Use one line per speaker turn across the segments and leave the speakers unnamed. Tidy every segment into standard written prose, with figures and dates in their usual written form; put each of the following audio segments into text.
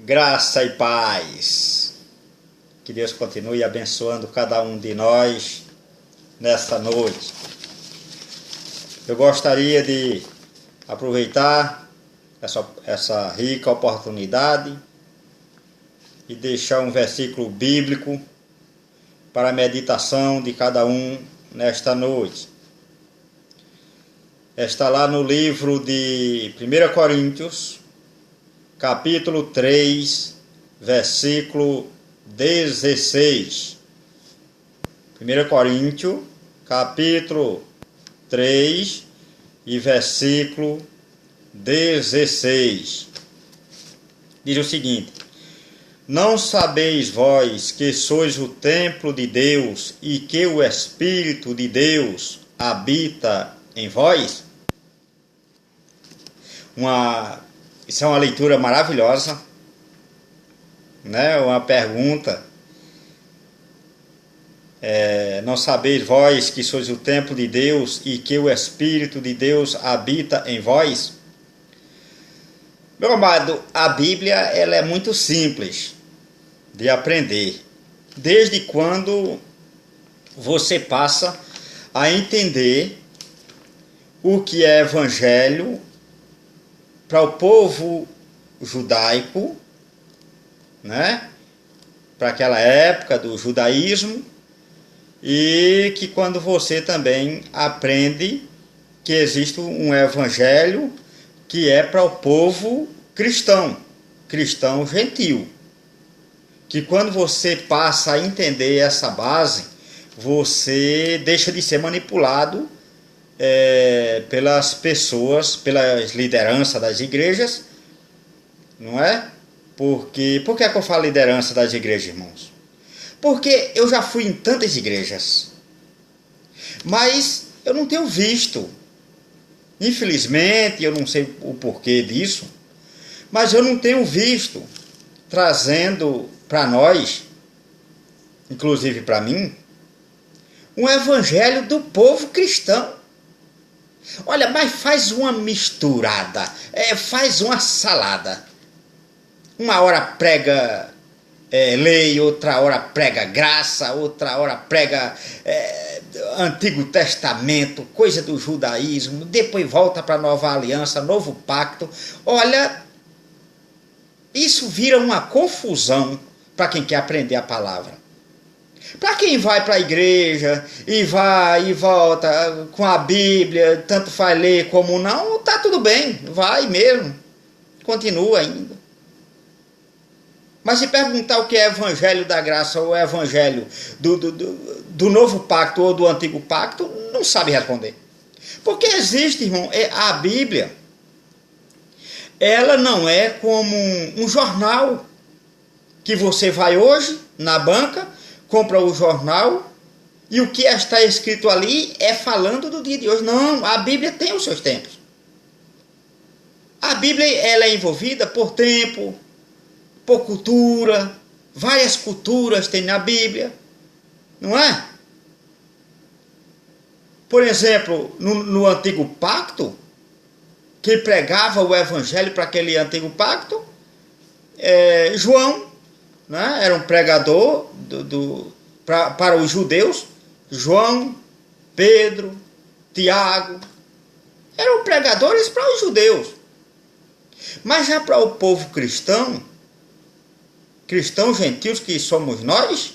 Graça e paz. Que Deus continue abençoando cada um de nós nesta noite. Eu gostaria de aproveitar essa rica oportunidade e deixar um versículo bíblico para a meditação de cada um nesta noite. Está lá no livro de 1 Coríntios, capítulo 3, versículo 16. 1 Coríntios, capítulo 3 e versículo 16. Diz o seguinte: Não sabeis vós que sois o templo de Deus e que o Espírito de Deus habita em vós? Isso é uma leitura maravilhosa, né? Uma pergunta. Não sabeis vós que sois o templo de Deus e que o Espírito de Deus habita em vós? Meu amado, a Bíblia ela é muito simples de aprender, desde quando você passa a entender o que é evangelho para o povo judaico, né? Para aquela época do judaísmo, e que quando você também aprende que existe um evangelho que é para o povo cristão gentil, que quando você passa a entender essa base, você deixa de ser manipulado pelas pessoas, pelas lideranças das igrejas, não é? Por que é que eu falo liderança das igrejas, irmãos? Porque eu já fui em tantas igrejas, mas eu não tenho visto, infelizmente, eu não sei o porquê disso, mas eu não tenho visto trazendo para nós, inclusive para mim, um evangelho do povo cristão. Olha, mas faz uma misturada, faz uma salada. Uma hora prega lei, outra hora prega graça, outra hora prega Antigo Testamento, coisa do judaísmo, depois volta para a Nova Aliança, Novo Pacto. Olha, isso vira uma confusão para quem quer aprender a palavra. Para quem vai para a igreja e vai e volta com a Bíblia, tanto faz ler como não, tá tudo bem, vai mesmo, continua ainda. Mas se perguntar o que é evangelho da graça ou evangelho do novo pacto ou do antigo pacto, não sabe responder. Porque existe, irmão, a Bíblia, ela não é como um jornal que você vai hoje na banca, compra o jornal e o que está escrito ali é falando do dia de hoje. Não, a Bíblia tem os seus tempos. A Bíblia ela é envolvida por tempo, por cultura, várias culturas tem na Bíblia, não é? Por exemplo, no Antigo Pacto, quem pregava o Evangelho para aquele Antigo Pacto, João, né? Era um pregador para os judeus. João, Pedro, Tiago, eram pregadores para os judeus. Mas já para o povo cristãos gentios que somos nós,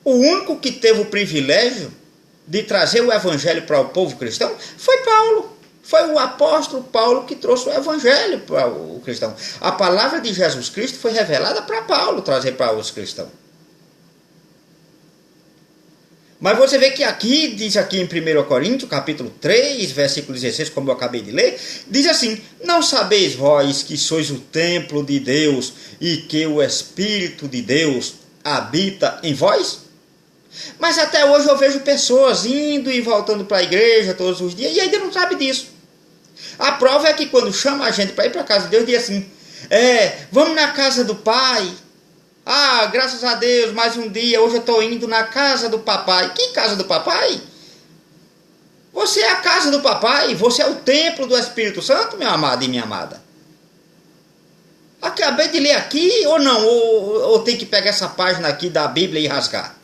o único que teve o privilégio de trazer o evangelho para o povo cristão foi Paulo. Foi o apóstolo Paulo que trouxe o evangelho para o cristão. A palavra de Jesus Cristo foi revelada para Paulo trazer para os cristãos. Mas você vê que aqui, diz aqui em 1 Coríntios, capítulo 3, versículo 16, como eu acabei de ler, diz assim: Não sabeis vós que sois o templo de Deus e que o Espírito de Deus habita em vós? Mas até hoje eu vejo pessoas indo e voltando para a igreja todos os dias e ainda não sabe disso. A prova é que quando chama a gente para ir para a casa de Deus, diz assim: vamos na casa do Pai. Ah, graças a Deus, mais um dia, hoje eu estou indo na casa do papai. Que casa do papai? Você é a casa do papai, você é o templo do Espírito Santo, meu amado e minha amada. Acabei de ler aqui ou não? Ou tem que pegar essa página aqui da Bíblia e rasgar?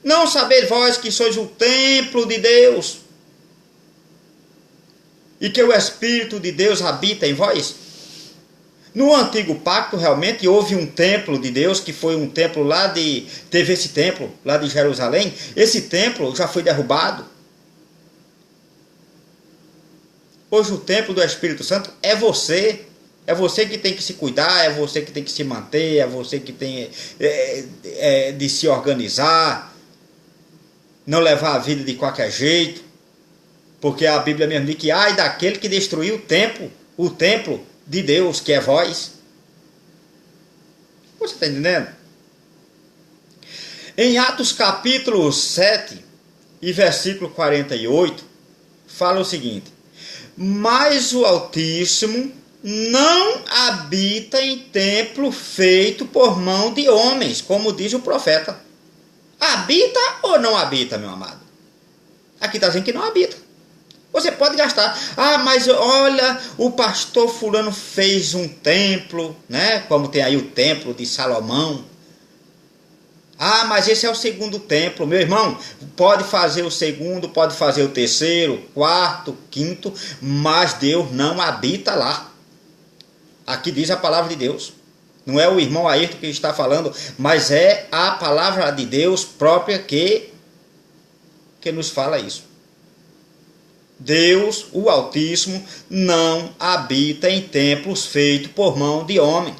Não sabeis vós que sois o templo de Deus e que o Espírito de Deus habita em vós? No antigo pacto realmente houve um templo de Deus, que foi um templo teve esse templo lá de Jerusalém. Esse templo já foi derrubado. Hoje o templo do Espírito Santo é você. É você que tem que se cuidar, é você que tem que se manter, é você que tem de se organizar, não levar a vida de qualquer jeito, porque a Bíblia mesmo diz que ai daquele que destruiu o templo de Deus, que é vós. Você está entendendo? Em Atos capítulo 7 e versículo 48, fala o seguinte: mas o Altíssimo não habita em templo feito por mão de homens, como diz o profeta. Habita ou não habita, meu amado? Aqui está dizendo que não habita. Você pode gastar. Ah, mas olha, o pastor fulano fez um templo, né? Como tem aí o templo de Salomão. Ah, mas esse é o segundo templo. Meu irmão, pode fazer o segundo, pode fazer o terceiro, quarto, quinto, mas Deus não habita lá. Aqui diz a palavra de Deus. Não é o irmão Ayrton que está falando, mas é a palavra de Deus própria que nos fala isso. Deus, o Altíssimo, não habita em templos feitos por mão de homem.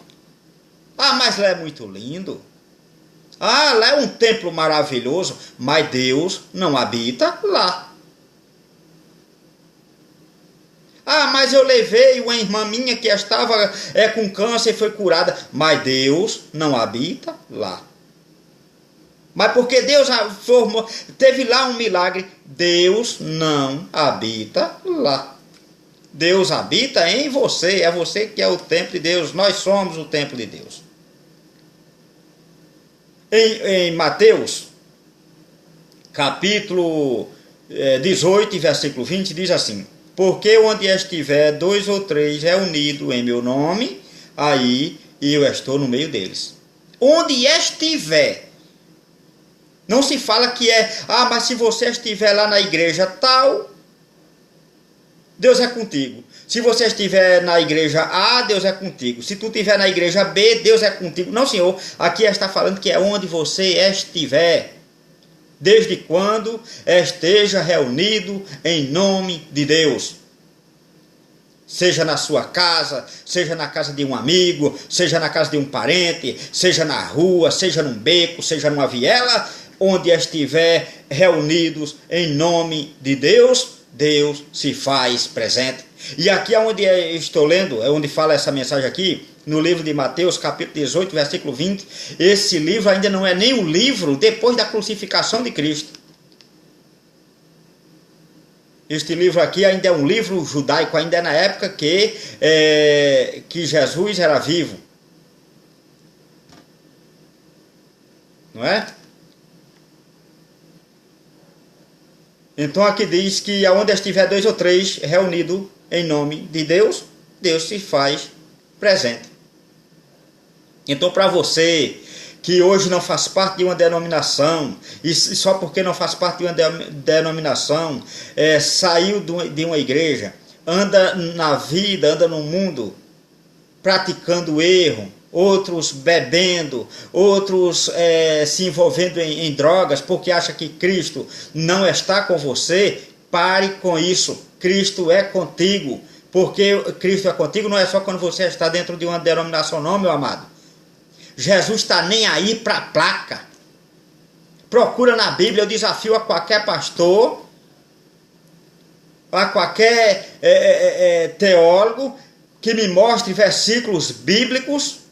Ah, mas lá é muito lindo. Ah, lá é um templo maravilhoso, mas Deus não habita lá. Ah, mas eu levei uma irmã minha que estava com câncer e foi curada, mas Deus não habita lá. Mas porque Deus teve lá um milagre, Deus não habita lá. Deus habita em você, é você que é o templo de Deus, nós somos o templo de Deus. Em Mateus, capítulo 18, versículo 20, diz assim: porque onde estiver 2 ou 3 reunidos em meu nome, aí eu estou no meio deles. Onde estiver. Não se fala que mas se você estiver lá na igreja tal, Deus é contigo. Se você estiver na igreja A, Deus é contigo. Se tu estiver na igreja B, Deus é contigo. Não, Senhor, aqui está falando que é onde você estiver. Desde quando esteja reunido em nome de Deus. Seja na sua casa, seja na casa de um amigo, seja na casa de um parente, seja na rua, seja num beco, seja numa viela, onde estiver reunidos em nome de Deus, Deus se faz presente. E aqui é onde eu estou lendo, é onde fala essa mensagem aqui, no livro de Mateus, capítulo 18, versículo 20. Esse livro ainda não é nem um livro depois da crucificação de Cristo. Este livro aqui ainda é um livro judaico, ainda é na época que Jesus era vivo. Não é? Então aqui diz que aonde estiver 2 ou 3 reunidos em nome de Deus, Deus se faz presente. Então para você que hoje não faz parte de uma denominação, e só porque não faz parte de uma denominação, saiu de uma igreja, anda na vida, anda no mundo, praticando erro, outros bebendo, outros se envolvendo em drogas, porque acha que Cristo não está com você, pare com isso. Cristo é contigo, porque Cristo é contigo não é só quando você está dentro de uma denominação, não, meu amado. Jesus está nem aí para a placa. Procura na Bíblia, eu desafio a qualquer pastor, a qualquer teólogo, que me mostre versículos bíblicos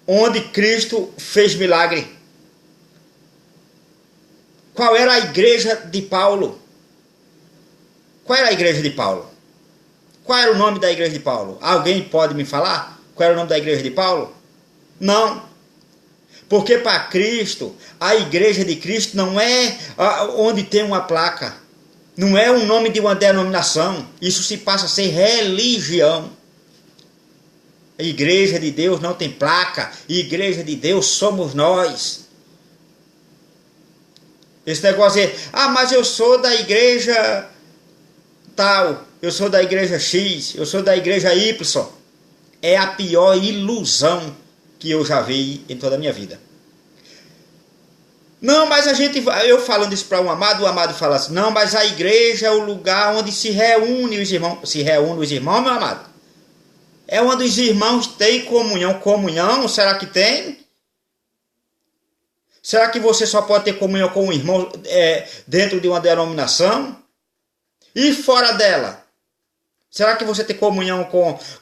onde Cristo fez milagre. Qual era a igreja de Paulo? Qual era a igreja de Paulo? Qual era o nome da igreja de Paulo? Alguém pode me falar qual era o nome da igreja de Paulo? Não. Porque para Cristo, a igreja de Cristo não é onde tem uma placa. Não é o nome de uma denominação. Isso se passa a ser religião. A igreja de Deus não tem placa. Igreja de Deus somos nós. Esse negócio é, mas eu sou da igreja tal, eu sou da igreja X, eu sou da igreja Y. É a pior ilusão que eu já vi em toda a minha vida. Não, mas eu falando isso para o amado fala assim, não, mas a igreja é o lugar onde se reúne os irmãos. Se reúne os irmãos, meu amado? É onde os irmãos têm comunhão. Comunhão, será que tem? Será que você só pode ter comunhão com um irmão dentro de uma denominação? E fora dela? Será que você tem comunhão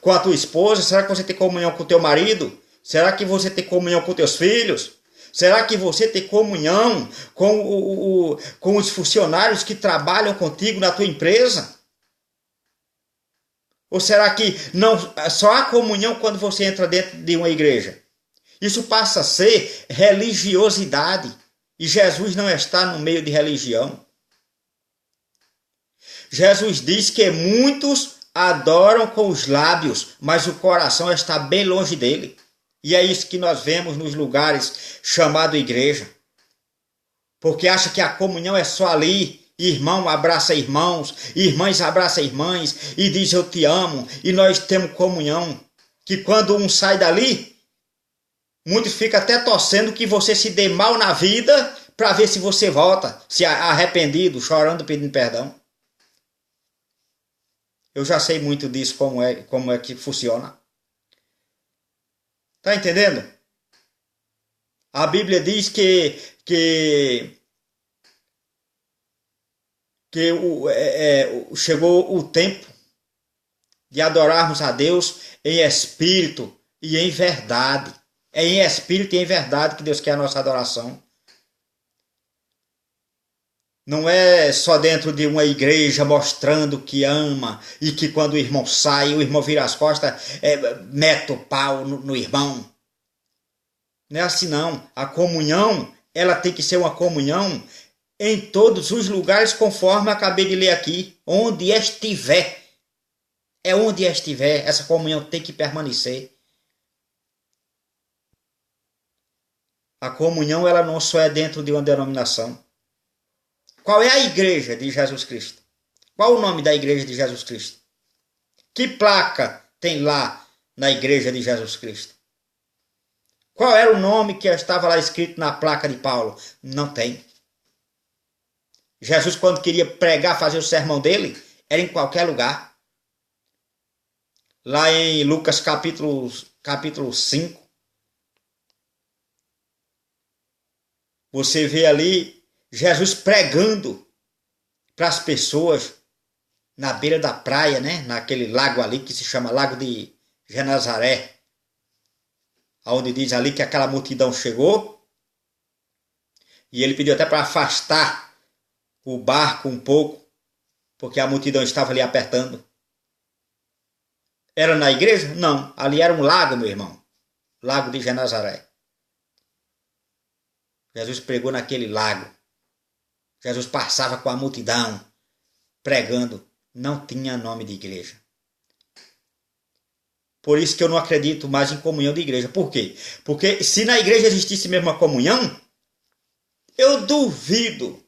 com a tua esposa? Será que você tem comunhão com o teu marido? Será que você tem comunhão com teus filhos? Será que você tem comunhão com os funcionários que trabalham contigo na tua empresa? Ou será que não, só há comunhão quando você entra dentro de uma igreja? Isso passa a ser religiosidade. E Jesus não está no meio de religião. Jesus diz que muitos adoram com os lábios, mas o coração está bem longe dele. E é isso que nós vemos nos lugares chamados igreja. Porque acha que a comunhão é só ali. Irmão abraça irmãos, irmãs abraça irmãs e diz eu te amo. E nós temos comunhão. Que quando um sai dali, muitos ficam até torcendo que você se dê mal na vida para ver se você volta, se arrependido, chorando, pedindo perdão. Eu já sei muito disso, como é que funciona. Tá entendendo? A Bíblia diz que chegou o tempo de adorarmos a Deus em espírito e em verdade. É em espírito e em verdade que Deus quer a nossa adoração. Não é só dentro de uma igreja mostrando que ama e que quando o irmão sai, o irmão vira as costas, mete o pau no irmão. Não é assim não. A comunhão, ela tem que ser uma comunhão em todos os lugares, conforme eu acabei de ler aqui. Onde estiver. É onde estiver, essa comunhão tem que permanecer. A comunhão, ela não só é dentro de uma denominação. Qual é a igreja de Jesus Cristo? Qual o nome da igreja de Jesus Cristo? Que placa tem lá na igreja de Jesus Cristo? Qual era o nome que estava lá escrito na placa de Paulo? Não tem. Jesus, quando queria pregar, fazer o sermão dele, era em qualquer lugar. Lá em Lucas capítulo 5, você vê ali Jesus pregando para as pessoas na beira da praia, né? Naquele lago ali que se chama Lago de Genezaré, onde diz ali que aquela multidão chegou e ele pediu até para afastar o barco um pouco, porque a multidão estava ali apertando. Era na igreja? Não, ali era um lago, meu irmão. Lago de Genezaré. Jesus pregou naquele lago. Jesus passava com a multidão, pregando. Não tinha nome de igreja. Por isso que eu não acredito mais em comunhão de igreja. Por quê? Porque se na igreja existisse mesmo a comunhão, eu duvido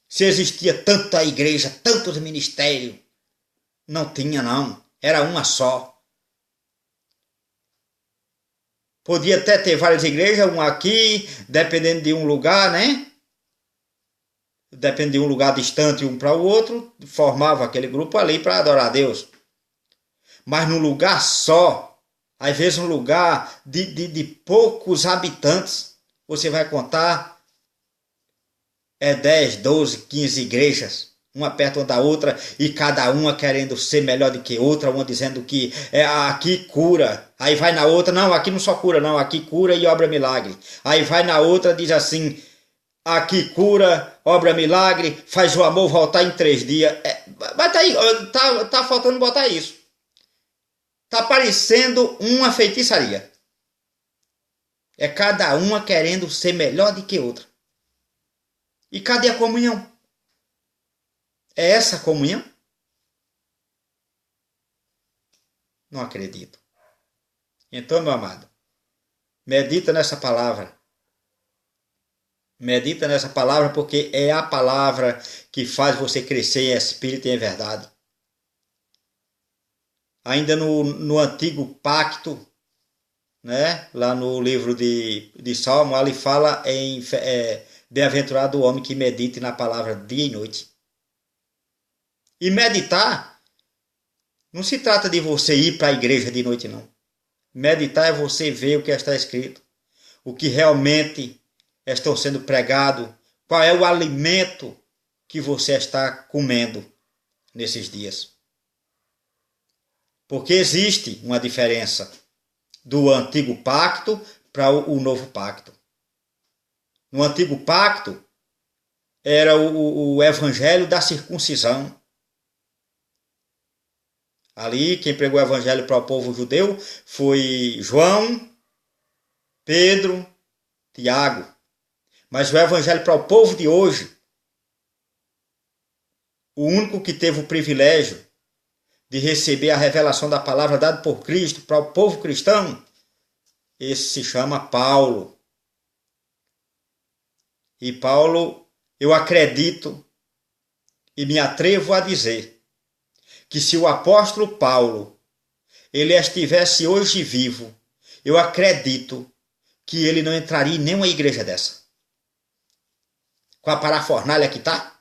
se existia tanta igreja, tantos ministérios. Não tinha não. Era uma só. Podia até ter várias igrejas, uma aqui, dependendo de um lugar, né? Depende de um lugar distante um para o outro, formava aquele grupo ali para adorar a Deus. Mas num lugar só, às vezes um lugar de poucos habitantes, você vai contar 10, 12, 15 igrejas, uma perto da outra, e cada uma querendo ser melhor do que outra, uma dizendo que aqui cura, aí vai na outra, não, aqui não só cura não, aqui cura e obra milagre. Aí vai na outra, diz assim, aqui cura, obra milagre, faz o amor voltar em 3 dias. Mas tá aí, tá faltando botar isso. Tá parecendo uma feitiçaria. É cada uma querendo ser melhor do que outra. E cadê a comunhão? É essa a comunhão? Não acredito. Então, meu amado, medita nessa palavra. Medita nessa palavra porque é a palavra que faz você crescer em espírito e em verdade. Ainda no antigo pacto, né? Lá no livro de Salmo, ali fala em bem-aventurado o homem que medite na palavra dia e noite. E meditar não se trata de você ir para a igreja de noite, não. Meditar é você ver o que está escrito, o que realmente estão sendo pregado, qual é o alimento que você está comendo nesses dias. Porque existe uma diferença do antigo pacto para o novo pacto. No antigo pacto era o evangelho da circuncisão. Ali quem pregou o evangelho para o povo judeu foi João, Pedro, Tiago. Mas o evangelho para o povo de hoje, o único que teve o privilégio de receber a revelação da palavra dada por Cristo para o povo cristão, esse se chama Paulo. E Paulo, eu acredito e me atrevo a dizer que se o apóstolo Paulo ele estivesse hoje vivo, eu acredito que ele não entraria em nenhuma igreja dessa. Com a parafernália que está,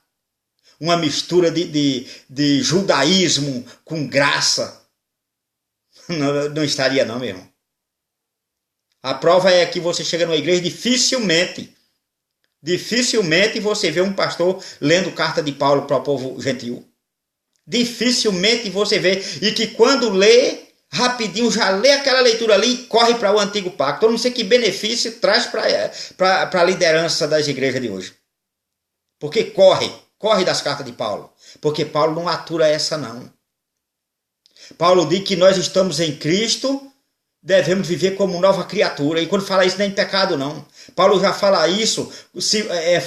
uma mistura de judaísmo com graça, não estaria não, meu irmão. A prova é que você chega numa igreja, dificilmente você vê um pastor lendo carta de Paulo para o povo gentil. Dificilmente você vê, e que quando lê, rapidinho já lê aquela leitura ali e corre para o antigo pacto. Eu não sei que benefício traz para a liderança das igrejas de hoje. Porque corre das cartas de Paulo. Porque Paulo não atura essa não. Paulo diz que nós estamos em Cristo, devemos viver como nova criatura. E quando fala isso não é em pecado não. Paulo já fala isso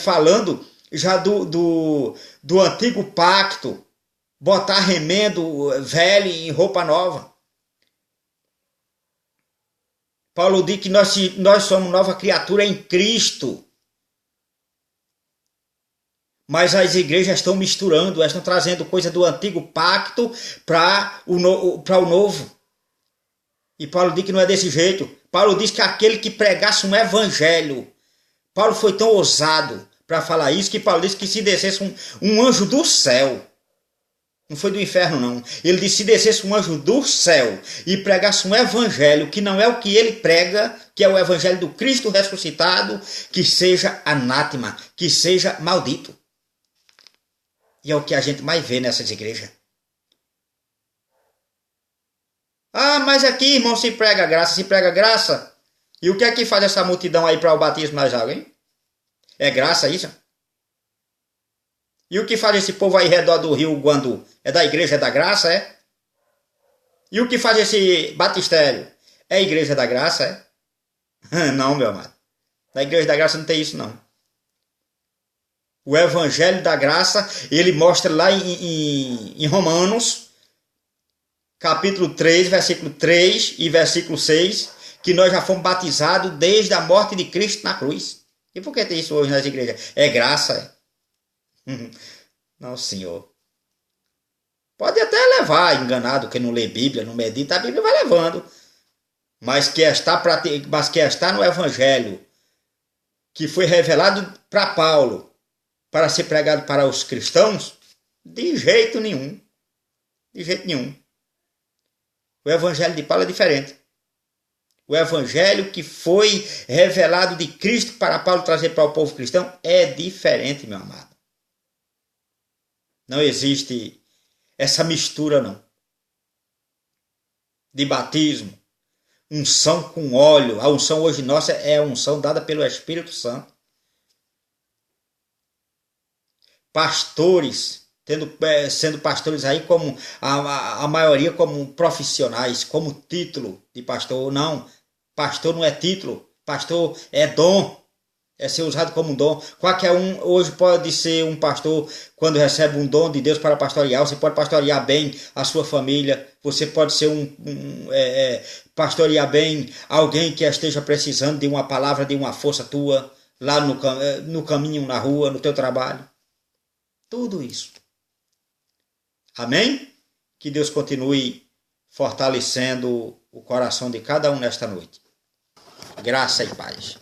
falando já do antigo pacto. Botar remendo velho em roupa nova. Paulo diz que nós somos nova criatura em Cristo. Mas as igrejas estão misturando, elas estão trazendo coisa do antigo pacto para o novo. E Paulo diz que não é desse jeito. Paulo diz que aquele que pregasse um evangelho. Paulo foi tão ousado para falar isso que Paulo disse que se descesse um anjo do céu. Não foi do inferno, não. Ele disse, se descesse um anjo do céu e pregasse um evangelho que não é o que ele prega, que é o evangelho do Cristo ressuscitado, que seja anátema, que seja maldito. E é o que a gente mais vê nessas igrejas. Ah, mas aqui, irmão, se prega graça. E o que é que faz essa multidão aí para o batismo nas águas, hein? É graça isso? E o que faz esse povo aí ao redor do rio Guandu? É da igreja da graça, é? E o que faz esse batistério? É a igreja da graça, é? Não, meu amado. Na igreja da graça não tem isso, não. O evangelho da graça, ele mostra lá em Romanos, capítulo 3, versículo 3 e versículo 6, que nós já fomos batizados desde a morte de Cristo na cruz. E por que tem isso hoje nas igrejas? É graça, é? Não, senhor. Pode até levar enganado quem não lê Bíblia, não medita, a Bíblia vai levando. Mas que está no evangelho que foi revelado para Paulo para ser pregado para os cristãos, de jeito nenhum. De jeito nenhum. O evangelho de Paulo é diferente. O evangelho que foi revelado de Cristo para Paulo trazer para o povo cristão é diferente, meu amado. Não existe essa mistura, não. De batismo, unção com óleo. A unção hoje nossa é a unção dada pelo Espírito Santo. Pastores, sendo pastores aí como a maioria como profissionais, como título de pastor. Não, pastor não é título, pastor é dom. É ser usado como um dom. Qualquer um hoje pode ser um pastor quando recebe um dom de Deus para pastorear. Você pode pastorear bem a sua família. Você pode ser pastorear bem alguém que esteja precisando de uma palavra, de uma força tua, lá no caminho, na rua, no teu trabalho. Tudo isso. Amém? Que Deus continue fortalecendo o coração de cada um nesta noite. Graça e paz.